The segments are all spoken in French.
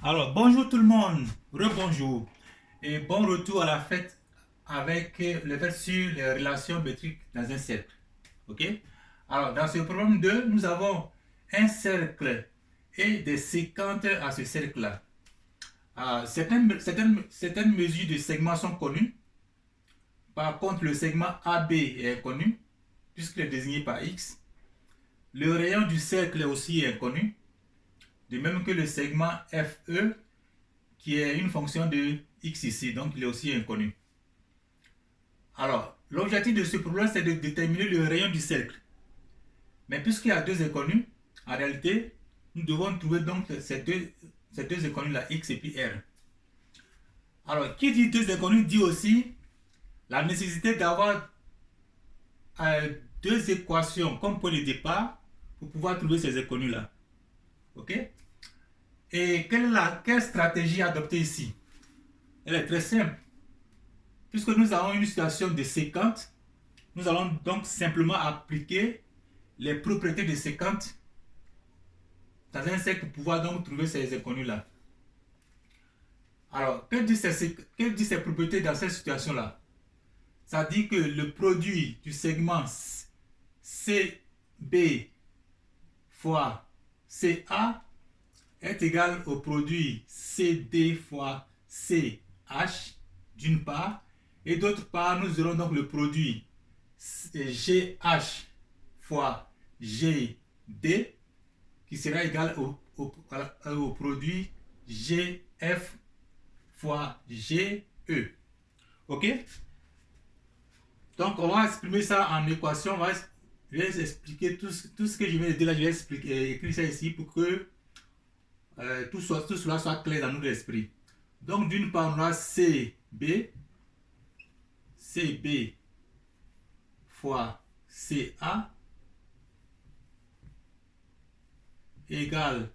Alors, bonjour tout le monde, rebonjour et bon retour à la fête avec le fait sur les relations métriques dans un cercle. Ok? Alors, dans ce problème 2, nous avons un cercle et des séquentes à ce cercle-là. Certaines mesures de segments sont connues. Par contre, le segment AB est inconnu puisqu'il est désigné par X. Le rayon du cercle est aussi inconnu, de même que le segment FE qui est une fonction de x ici, donc il est aussi inconnu. Alors, l'objectif de ce problème, c'est de déterminer le rayon du cercle. Mais puisqu'il y a deux inconnus, en réalité, nous devons trouver donc ces deux inconnus-là, x et puis r. Alors, qui dit deux inconnus dit aussi la nécessité d'avoir deux équations comme point de départ pour pouvoir trouver ces inconnus-là. Ok? Et quelle stratégie adopter ici? Elle est très simple. Puisque nous avons une situation de séquente, nous allons donc simplement appliquer les propriétés de séquente dans un cercle pour pouvoir donc trouver ces inconnus-là. Alors, que disent ces propriétés dans cette situation-là? Ça dit que le produit du segment CB fois CA est égal au produit CD fois CH d'une part, et d'autre part, nous aurons donc le produit GH fois GD qui sera égal au produit GF fois GE. Ok? Donc, on va exprimer ça en équation. Je vais expliquer tout ce que je viens de dire là. Je vais écrire ça ici pour que tout cela soit clair dans notre esprit. Donc, d'une part, on a CB fois CA égale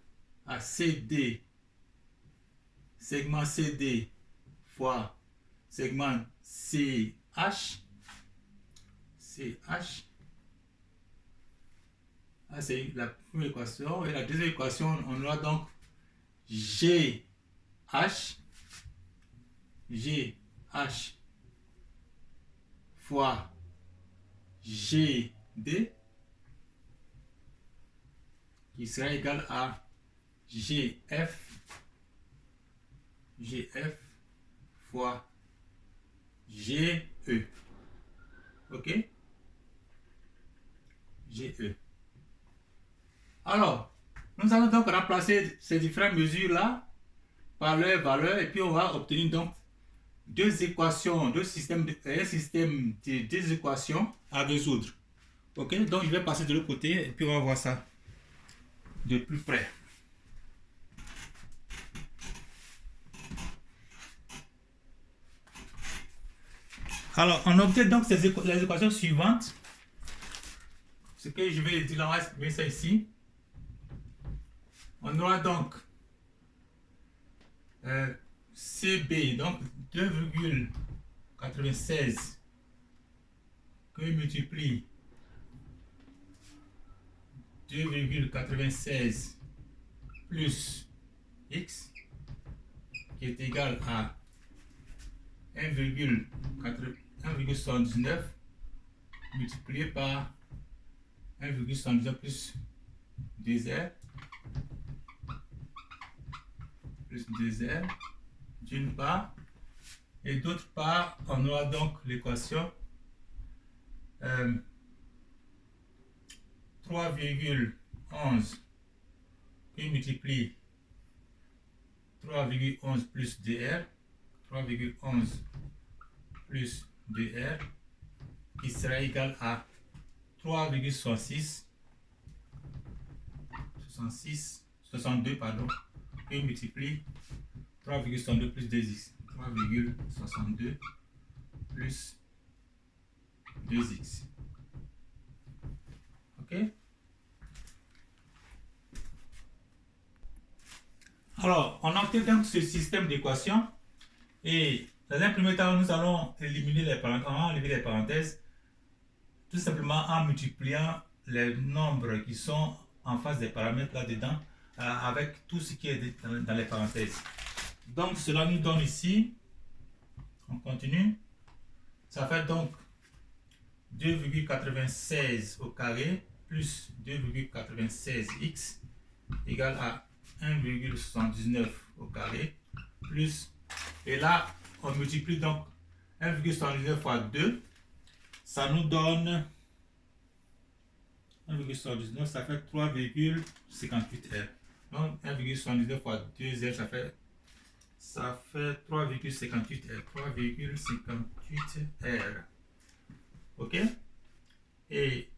à CD, segment CD fois segment CH. C'est la première équation. Et la deuxième équation, on aura donc GH fois GD qui sera égal à GF fois GE. Ok? GE. Alors, nous allons donc remplacer ces différentes mesures-là par leurs valeurs et puis on va obtenir donc deux équations, un système de deux équations à résoudre. Ok? Donc, je vais passer de l'autre côté et puis on va voir ça de plus près. Alors, on obtient donc les équations suivantes. Ce que je vais dire là, on va exprimer ça ici. On aura donc CB, donc 2,96 que multiplie 2,96 plus x qui est égal à 1,79 multiplié par 1,79 plus 2r d'une part, et d'autre part, on aura donc l'équation 3,11 qui multiplie 3,11 plus dr, 3,11 plus dr qui sera égal à 3,62 pardon, qui multiplie 3,62 plus 2x, 3,62 plus 2x. Ok? Alors, on obtient donc ce système d'équations et dans un premier temps, nous allons éliminer les parenthèses tout simplement en multipliant les nombres qui sont en face des paramètres là-dedans avec tout ce qui est dans les parenthèses. Donc cela nous donne ici, on continue, ça fait donc 2,96 au carré plus 2,96x égale à 1,79 au carré plus, et là on multiplie donc 1,79 fois 2, ça nous donne 1,79, ça fait 3,58R. Donc 1,79 fois 2R, ça fait 3,58R. 3,58R. Ok? Et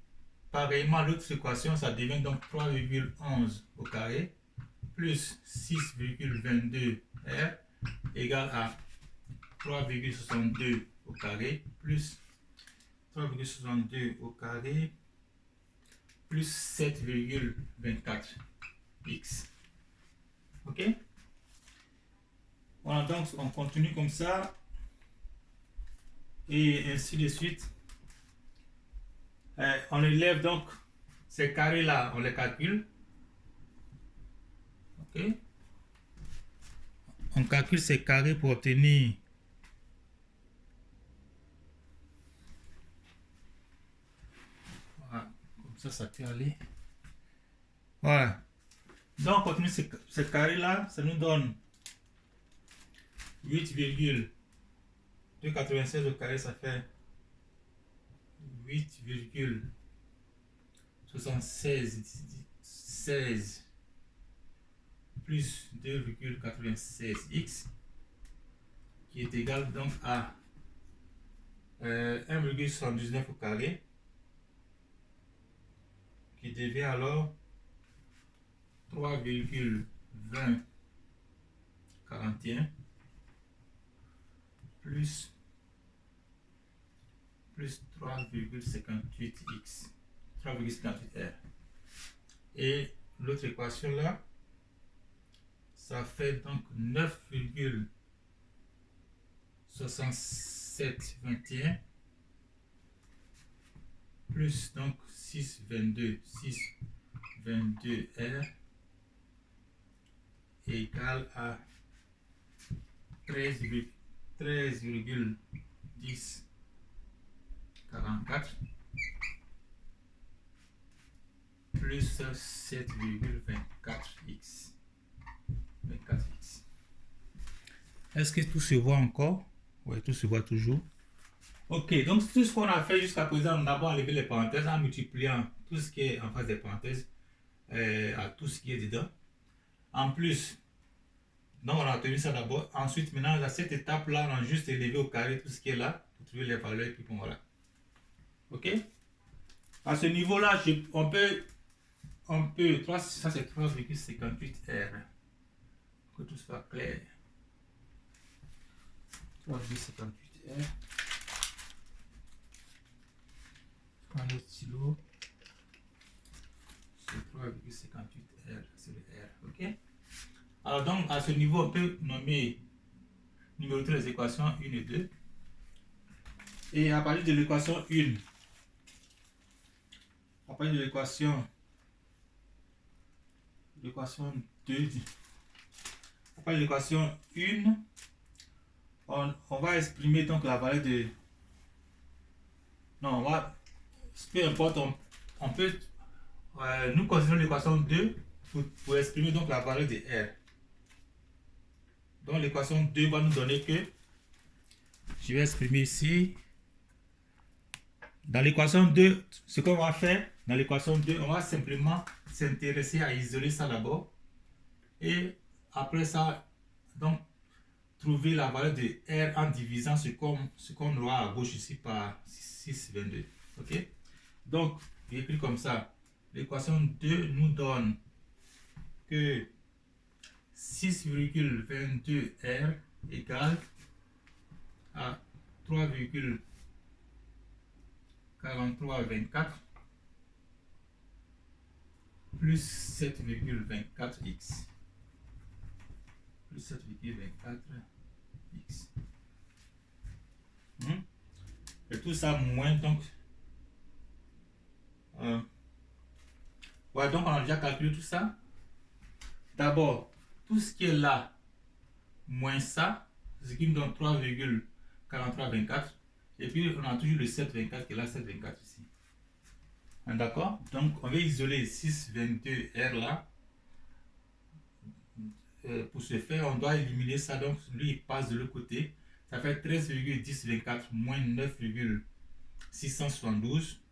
pareillement, l'autre équation, ça devient donc 3,11 au carré plus 6,22R égale à 3,62 au carré plus 3,62 au carré plus 7,24x. Ok? Voilà, donc on continue comme ça et ainsi de suite. On élève donc ces carrés là, on les calcule. Ok? On calcule ces carrés pour obtenir voilà, comme ça peut aller. Voilà. Donc, on continue ce carré-là, ça nous donne 8,296 au carré, ça fait 8,76 plus 2,96x qui est égal donc à 1,79 au carré qui devient alors 3,2041 plus 3,58x, 3,58r. Et l'autre équation là, ça fait donc 9,6721 plus donc 622R égale à 13,1044 plus 7,24x. 24x. Est-ce que tout se voit encore? Oui, tout se voit toujours. Ok, donc tout ce qu'on a fait jusqu'à présent, on a enlevé les parenthèses en multipliant tout ce qui est en face des parenthèses à tout ce qui est dedans. En plus, donc on a obtenu ça d'abord. Ensuite, maintenant, à cette étape-là, on a juste élevé au carré tout ce qui est là pour trouver les valeurs et puis bon, voilà. Ok? À ce niveau-là, on peut, ça c'est 3,58R. Que tout soit clair. 3,58R. Un autre stylo. C'est 3,58R. C'est le R. Ok? Alors donc, à ce niveau, on peut numéroter les équations 1 et 2. Et à partir de l'équation 1, à partir de l'équation 2, à partir de l'équation 1, on va exprimer donc la valeur de... Non, on va... Peu importe, on peut... nous considérons l'équation 2 pour exprimer donc la valeur de R. Donc l'équation 2 va nous donner que... Je vais exprimer ici... Dans l'équation 2, ce qu'on va faire, dans l'équation 2, on va simplement s'intéresser à isoler ça d'abord. Et après ça, donc, trouver la valeur de R en divisant ce qu'on aura à gauche ici par 6,22. Ok? Donc, j'écris comme ça. L'équation 2 nous donne que 6,22R égale à 3,4324 plus 7,24x. Plus 7,24x. Et tout ça moins donc. Ouais, donc on a déjà calculé tout ça. d'abord, tout ce qui est là, moins ça, ce qui nous donne 3,4324. Et puis, on a toujours le 724 qui est là, 724 ici. D'accord? Donc, on va isoler 622R là. Pour ce faire, on doit éliminer ça. Donc, lui, il passe de l'autre côté. Ça fait 13,1024 moins 9,672.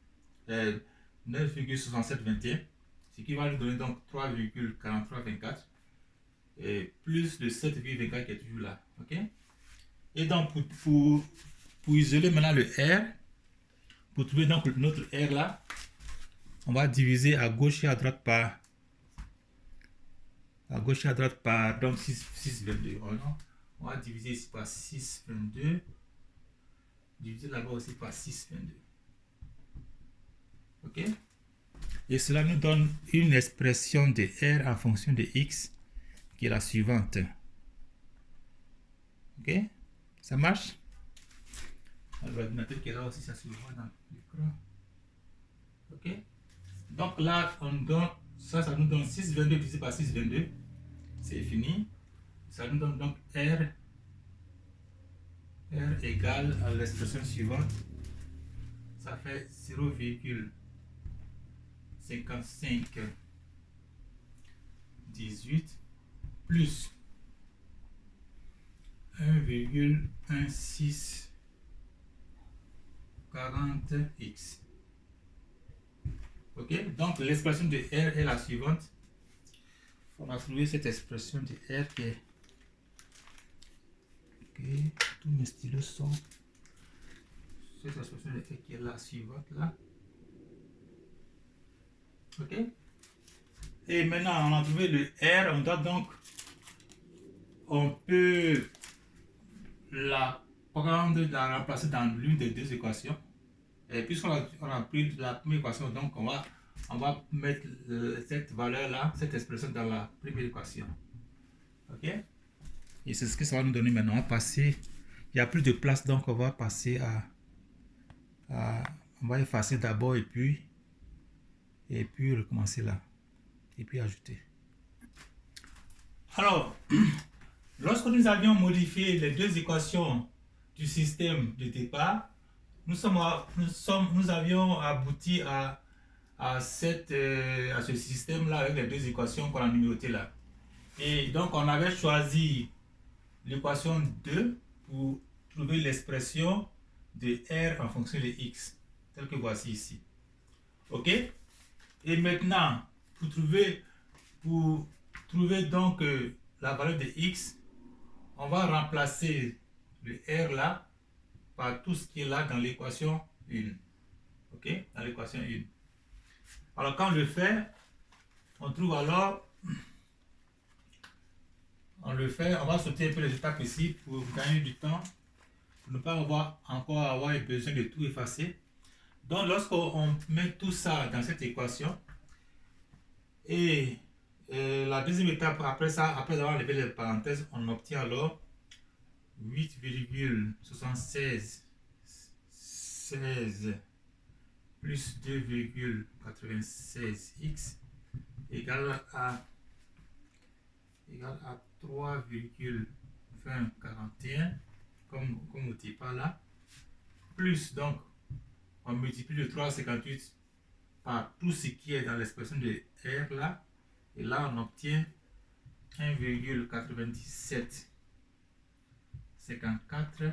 9,6721. Ce qui va nous donner donc 3,4324. Plus le 7,24 qui est toujours là. OK? Et donc, pour isoler maintenant le R, pour trouver donc notre R là, on va diviser à gauche et à droite par donc 6,22. On va diviser ici par 6,22. Diviser là-bas aussi par 6,22. OK? Et cela nous donne une expression de R en fonction de X qui est la suivante. OK? Ça marche? Alors, l'ordinateur qui est là aussi, ça se voit dans l'écran. OK? Donc là, on donne, ça nous donne 6,22 divisé par 6,22. C'est fini. Ça nous donne donc R égale à l'expression suivante. Ça fait 0,5518 plus 1,1640x. Ok, donc l'expression de R est la suivante. On va trouver cette expression de R qui est. Ok, tous mes stylos sont. Cette expression de R qui est la suivante là. Ok. Et maintenant, on a trouvé le R. On doit donc. On peut la prendre, la remplacer dans l'une des deux équations. Et puisqu'on a pris la première équation, donc on va mettre cette valeur-là, cette expression dans la première équation. Ok? Et c'est ce que ça va nous donner maintenant. On va passer, il n'y a plus de place, donc on va passer on va effacer d'abord et puis recommencer là. Et puis ajouter. Alors, lorsque nous avions modifié les deux équations du système de départ, nous avions abouti à ce système-là avec les deux équations qu'on a numérotées là. Et donc, on avait choisi l'équation 2 pour trouver l'expression de R en fonction de X, telle que voici ici. OK? Et maintenant, pour trouver donc la valeur de X, on va remplacer le R là par tout ce qui est là dans l'équation 1. OK? Dans l'équation 1. Alors, quand on le fait, on trouve alors, on va sauter un peu les étapes ici pour gagner du temps, pour ne pas avoir besoin de tout effacer. Donc, lorsqu'on met tout ça dans cette équation, et la deuxième étape, après avoir enlevé les parenthèses, on obtient alors 8,76 plus 2,96x égale à 3,2041 comme outil par là, plus donc on multiplie le 3,58 par tout ce qui est dans l'expression de R là, et là on obtient 1,9754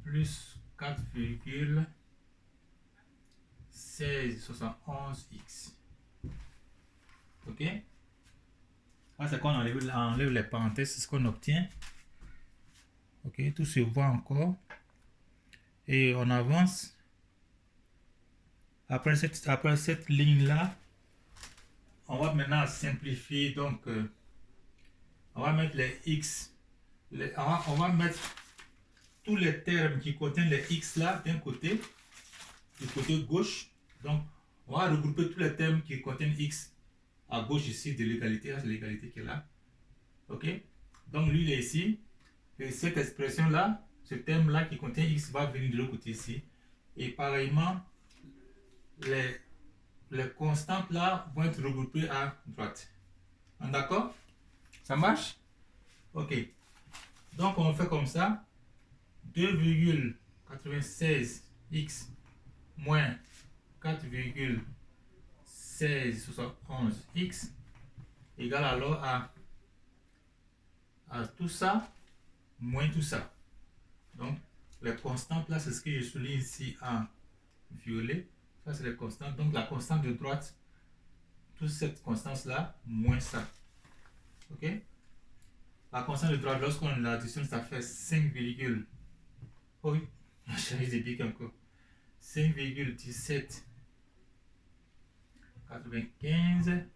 plus 4,1671x. Ok? Là, c'est quand on enlève les parenthèses, c'est ce qu'on obtient. Ok, tout se voit encore. Et on avance. Après cette ligne-là, on va maintenant simplifier. Donc, on va mettre les X. On va mettre tous les termes qui contiennent les X là d'un côté, du côté gauche. Donc, on va regrouper tous les termes qui contiennent X à gauche ici de l'égalité. C'est l'égalité qui est là. Ok? Donc, lui, il est ici. Et cette expression-là, ce terme-là qui contient X va venir de l'autre côté ici. Et pareillement, les constantes là vont être regroupées à droite. D'accord? Ça marche? Ok. Donc on fait comme ça. 2,96x moins 4,1671x égale alors à tout ça moins tout ça. Donc les constantes là, c'est ce que je souligne ici en violet. Ça c'est les constantes. Donc la constante de droite, toute cette constance là moins ça. Ok? La constante de droite, lorsqu'on l'additionne, ça fait 5, oh oui, j'ai des pics encore. 5,1795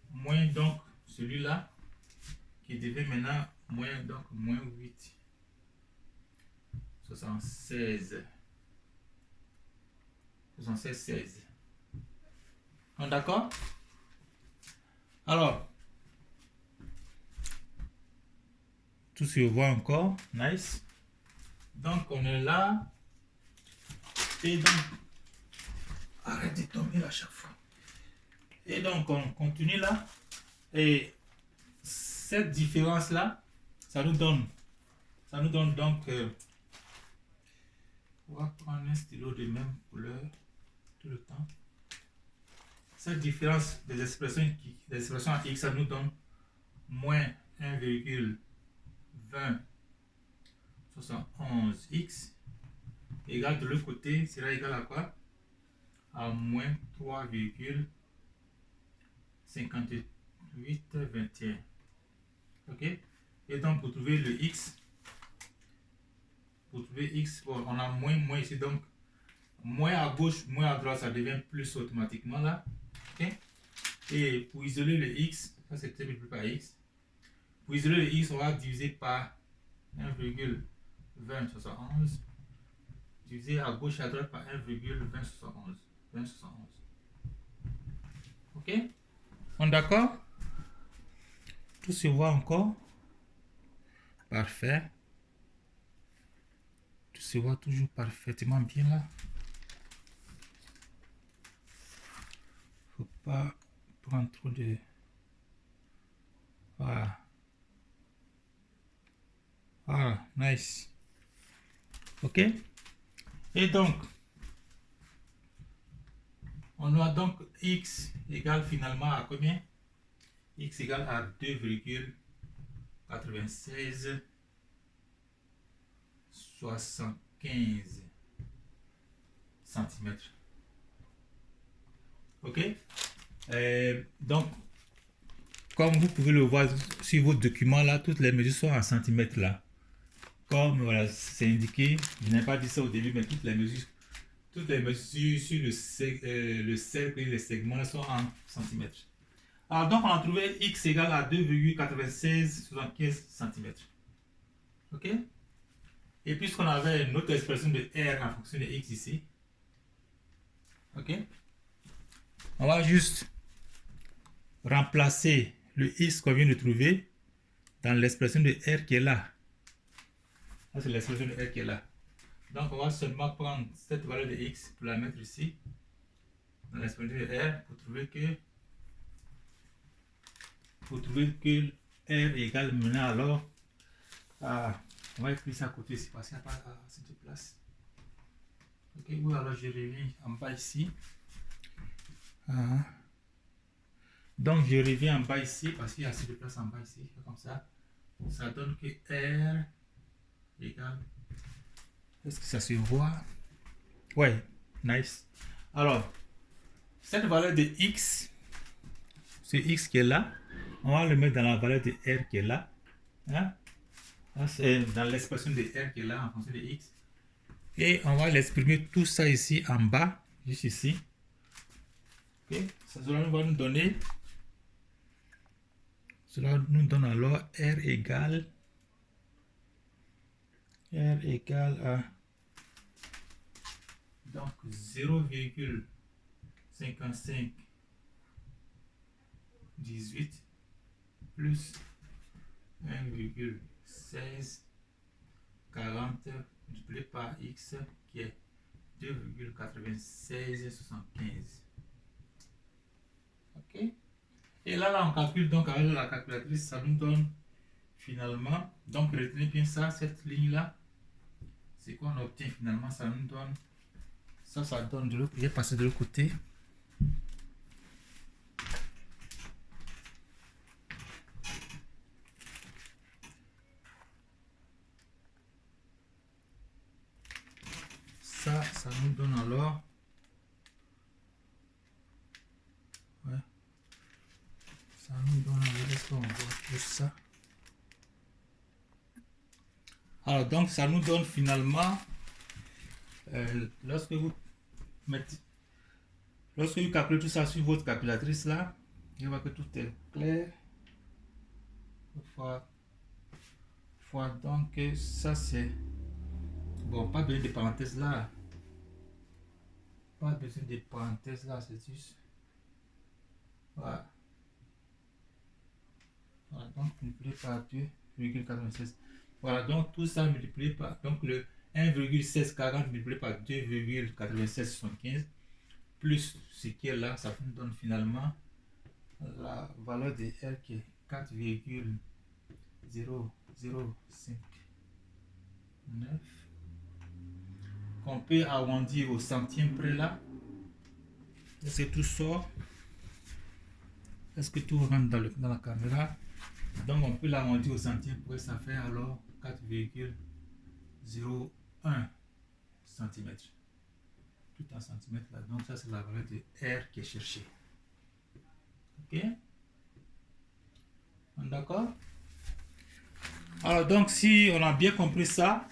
moins donc celui-là qui devient maintenant moins donc moins 8 76 16. D'accord? Alors, tout se voit encore. Nice. Donc, on est là. Et donc, arrête de tomber à chaque fois. Et donc, on continue là. Et cette différence-là, ça nous donne donc, on va prendre un stylo de même couleur tout le temps. Cette différence des expressions en x, ça nous donne moins 1,2071x égale de l'autre côté, sera égal à quoi? À moins 3,5821. Ok? Et donc pour trouver le x, bon, on a moins ici, donc moins à gauche, moins à droite, ça devient plus automatiquement là. Ok? Et pour isoler le x, ça c'est multiplié par x. Pour isoler le x, on va diviser par 1,2071 divisé à gauche et à droite par 1,2071. Ok? On est d'accord? Tout se voit encore? Parfait. Tout se voit toujours parfaitement bien là. Faut pas prendre trop de... Voilà. Voilà, nice. Ok? Et donc, on a donc x égale finalement à combien? X égale à 2,96 75 cm. Ok? Donc, comme vous pouvez le voir sur votre document là, toutes les mesures sont en centimètres là. Comme voilà, c'est indiqué, je n'ai pas dit ça au début, mais toutes les mesures sur le cercle et les segments là sont en centimètres. Alors donc on a trouvé x égale à 2,9675 cm. Ok? Et puisqu'on avait une autre expression de R en fonction de x ici, ok? On va juste remplacer le x qu'on vient de trouver dans l'expression de R qui est là. Ça c'est l'expression de R qui est là. Donc on va seulement prendre cette valeur de x pour la mettre ici dans l'expression de R pour trouver que R égale maintenant alors à... On va écrire ça à côté ici parce qu'il n'y a pas assez de place. Ok, oui, alors je reviens en bas ici. Donc je reviens en bas ici parce qu'il y a assez de place en bas ici. Comme ça, ça donne que R égale... Est-ce que ça se voit? Ouais, nice. Alors, cette valeur de x, ce x qui est là, on va le mettre dans la valeur de R qui est là. Hein? C'est dans l'expression de R qui est là en fonction de x. Et on va l'exprimer tout ça ici en bas, juste ici. Okay. Cela va nous donner, cela nous donne alors R égale à donc 0,5518 plus 1,1640 multiplié par x qui est 2,9675. Ok. Et là, on calcule donc avec la calculatrice, ça nous donne finalement, donc retenez bien ça, cette ligne-là, c'est quoi on obtient finalement, ça nous donne, ça donne de l'autre, je vais passer de l'autre côté. Ça nous donne alors, ouais, ça nous donne alors, est-ce qu'on voit tout ça? Alors donc ça nous donne finalement, lorsque vous calculez tout ça sur votre calculatrice là, je vois que tout est clair. Fois donc ça c'est bon, pas besoin de parenthèses là, pas besoin de parenthèses là, c'est juste voilà. Voilà, donc multiplié par 2,96. Voilà, donc tout ça multiplié par donc le 1,1640 multiplié par 2,9675 plus ce qui est là, ça nous donne finalement la valeur de R qui est 4,0059 qu'on peut arrondir au centième près là. Est-ce que tout sort? Est-ce que tout rentre dans la caméra? Donc on peut l'arrondir au centième près, ça fait alors 4,01 cm. Tout en centimètres là. Donc ça c'est la valeur de R qui est cherchée. Ok? D'accord? Alors donc si on a bien compris ça,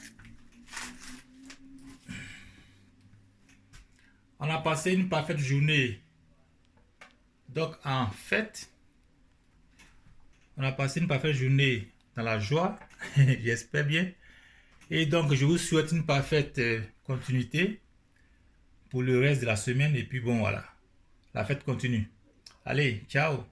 on a passé une parfaite journée. Donc en fait, on a passé une parfaite journée dans la joie, j'espère bien. Et donc je vous souhaite une parfaite continuité pour le reste de la semaine. Et puis bon voilà, la fête continue. Allez, ciao!